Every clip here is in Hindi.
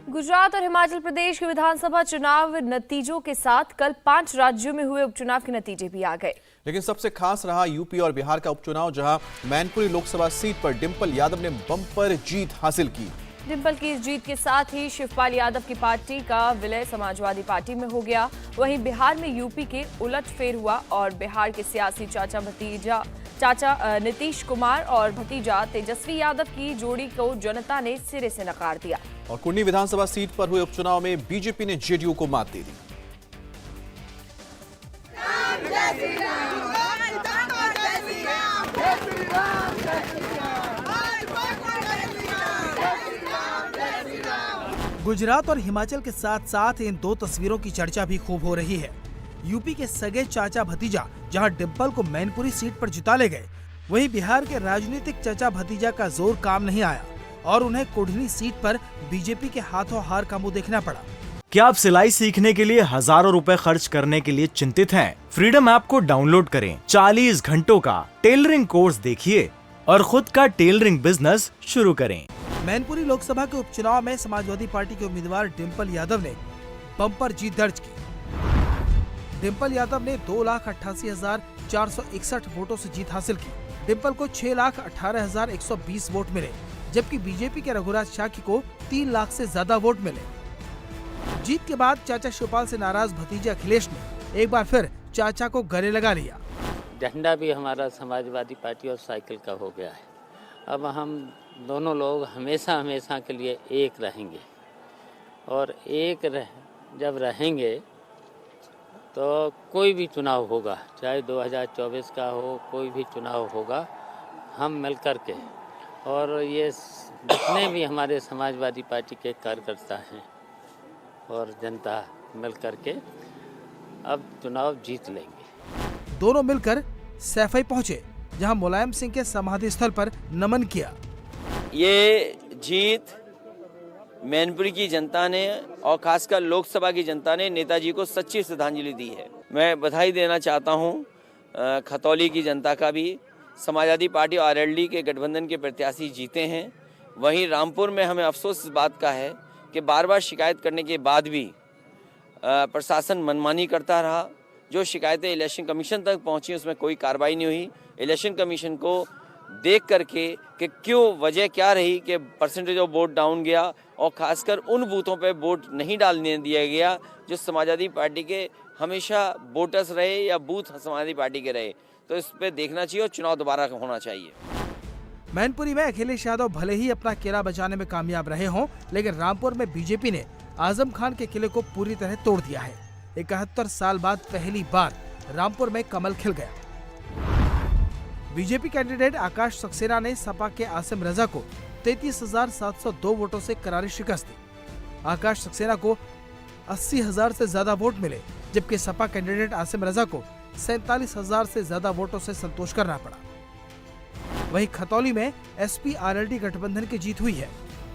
गुजरात और हिमाचल प्रदेश के विधानसभा चुनाव नतीजों के साथ कल 5 राज्यों में हुए उपचुनाव के नतीजे भी आ गए। लेकिन सबसे खास रहा यूपी और बिहार का उपचुनाव, जहां मैनपुरी लोकसभा सीट पर डिंपल यादव ने बम्पर जीत हासिल की। डिंपल की इस जीत के साथ ही शिवपाल यादव की पार्टी का विलय समाजवादी पार्टी में हो गया। वहीं बिहार में यूपी के उलटफेर हुआ और बिहार के सियासी चाचा नीतीश कुमार और भतीजा तेजस्वी यादव की जोड़ी को जनता ने सिरे से नकार दिया। और कुंडी विधानसभा सीट पर हुए उपचुनाव में बीजेपी ने जेडीयू को मात दे दी। गुजरात और हिमाचल के साथ साथ इन दो तस्वीरों की चर्चा भी खूब हो रही है। यूपी के सगे चाचा भतीजा जहां डिंपल को मैनपुरी सीट पर जिता ले गए, वहीं बिहार के राजनीतिक चाचा भतीजा का जोर काम नहीं आया और उन्हें कुढ़नी सीट पर बीजेपी के हाथों हार का मुंह देखना पड़ा। क्या आप सिलाई सीखने के लिए हजारों रुपए खर्च करने के लिए चिंतित हैं? फ्रीडम ऐप को डाउनलोड करें, 40 घंटों का टेलरिंग कोर्स देखिए और खुद का टेलरिंग बिजनेस शुरू करें। मैनपुरी लोकसभा के उपचुनाव में समाजवादी पार्टी के उम्मीदवार डिंपल यादव ने बम्पर जीत दर्ज की। डिंपल यादव ने 2,88,461 वोटों से जीत हासिल की। डिंपल को 6,18,120 वोट मिले, जबकि बीजेपी के रघुराज शाखी को 3 लाख से ज्यादा वोट मिले। जीत के बाद चाचा शिवपाल से नाराज भतीजे अखिलेश ने एक बार फिर चाचा को गले लगा लिया। झंडा भी हमारा समाजवादी पार्टी और साइकिल का हो गया है। अब हम दोनों लोग हमेशा के लिए एक रहेंगे और जब रहेंगे तो कोई भी चुनाव होगा, चाहे 2024 का हो, कोई भी चुनाव होगा, हम मिलकर के और ये जितने भी हमारे समाजवादी पार्टी के कार्यकर्ता हैं और जनता मिलकर के अब चुनाव जीत लेंगे। दोनों मिलकर सैफई पहुंचे, जहां मुलायम सिंह के समाधि स्थल पर नमन किया। ये जीत मैनपुरी की जनता ने और खासकर लोकसभा की जनता ने नेताजी को सच्ची श्रद्धांजलि दी है। मैं बधाई देना चाहता हूँ खतौली की जनता का भी। समाजवादी पार्टी और आरएलडी के गठबंधन के प्रत्याशी जीते हैं। वहीं रामपुर में हमें अफसोस इस बात का है कि बार बार शिकायत करने के बाद भी प्रशासन मनमानी करता रहा। जो शिकायतें इलेक्शन कमीशन तक पहुंची उसमें कोई कार्रवाई नहीं हुई। इलेक्शन कमीशन को देख करके कि क्यों वजह क्या रही कि परसेंटेज ऑफ वोट डाउन गया और खासकर उन बूथों पे वोट नहीं डालने दिया गया जो समाजवादी पार्टी के हमेशा वोटर्स रहे या बूथ समाजवादी पार्टी के रहे, तो इस पे देखना चाहिए और चुनाव दोबारा होना चाहिए। मैनपुरी में अखिलेश यादव भले ही अपना किला बचाने में कामयाब रहे हों, लेकिन रामपुर में बीजेपी ने आजम खान के किले को पूरी तरह तोड़ दिया है। 71 साल बाद पहली बार रामपुर में कमल खिल गया। बीजेपी कैंडिडेट आकाश सक्सेना ने सपा के आसिम रजा को 33,702 वोटों से करारी शिकस्त दी। आकाश सक्सेना को 80,000 से ज्यादा वोट मिले, जबकि सपा कैंडिडेट आसिम रजा को 47,000 से ज्यादा वोटों से संतोष करना पड़ा। वहीं खतौली में एसपी आरएलडी गठबंधन की जीत हुई है।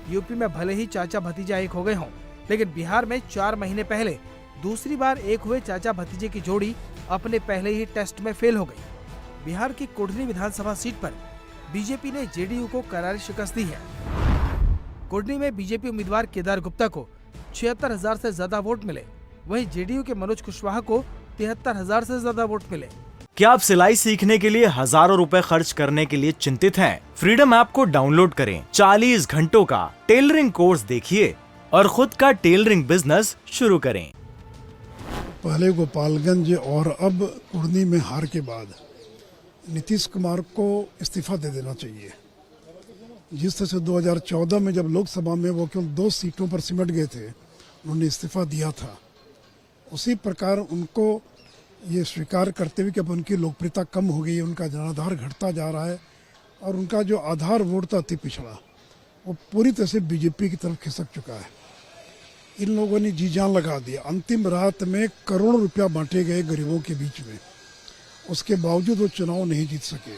यूपी में भले ही चाचा भतीजा एक हो गए हों, लेकिन बिहार में 4 महीने पहले दूसरी बार एक हुए चाचा भतीजे की जोड़ी अपने पहले ही टेस्ट में फेल हो गई। बिहार की कुढ़नी विधानसभा सीट पर बीजेपी ने जेडीयू को करारी शिकस्त दी है। कुढ़नी में बीजेपी उम्मीदवार केदार गुप्ता को 76,000 से ज्यादा वोट मिले, वहीं जेडीयू के मनोज कुशवाहा को 73,000 से ज्यादा वोट मिले। क्या आप सिलाई सीखने के लिए हजारों रुपए खर्च करने के लिए चिंतित हैं? फ्रीडम ऐप को डाउनलोड करें, 40 घंटों का टेलरिंग कोर्स देखिए और खुद का टेलरिंग बिजनेस शुरू करें। पहले गोपालगंज और अब कुढ़नी में हार के बाद नीतीश कुमार को इस्तीफा दे देना चाहिए। जिस तरह से 2014 में जब लोकसभा में वो केवल 2 सीटों पर सिमट गए थे, उन्होंने इस्तीफा दिया था, उसी प्रकार उनको ये स्वीकार करते हुए कि अब उनकी लोकप्रियता कम हो गई है, उनका जनाधार घटता जा रहा है और उनका जो आधार वोट था अति पिछड़ा, वो पूरी तरह से बीजेपी की तरफ खिसक चुका है। इन लोगों ने जी जान लगा दिया। अंतिम रात में करोड़ों रुपया बांटे गए गरीबों के बीच में, उसके बावजूद वो चुनाव नहीं जीत सके।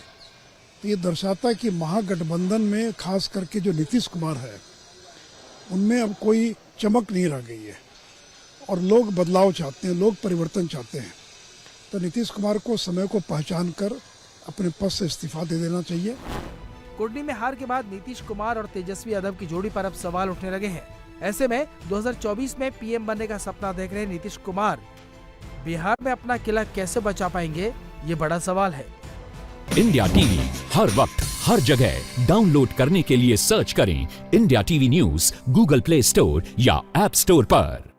तो ये दर्शाता है कि महागठबंधन में खास करके जो नीतीश कुमार है उनमें अब कोई चमक नहीं रह गई है और लोग बदलाव चाहते हैं, लोग परिवर्तन चाहते हैं। तो नीतीश कुमार को समय को पहचान कर अपने पद से इस्तीफा दे देना चाहिए। कुढ़नी में हार के बाद नीतीश कुमार और तेजस्वी यादव की जोड़ी पर अब सवाल उठने लगे हैं। ऐसे में 2024 में पीएम बनने का सपना देख रहे नीतीश कुमार बिहार में अपना किला कैसे बचा पाएंगे, ये बड़ा सवाल है। इंडिया टीवी हर वक्त हर जगह डाउनलोड करने के लिए सर्च करें India TV news Google play store या ऐप स्टोर पर।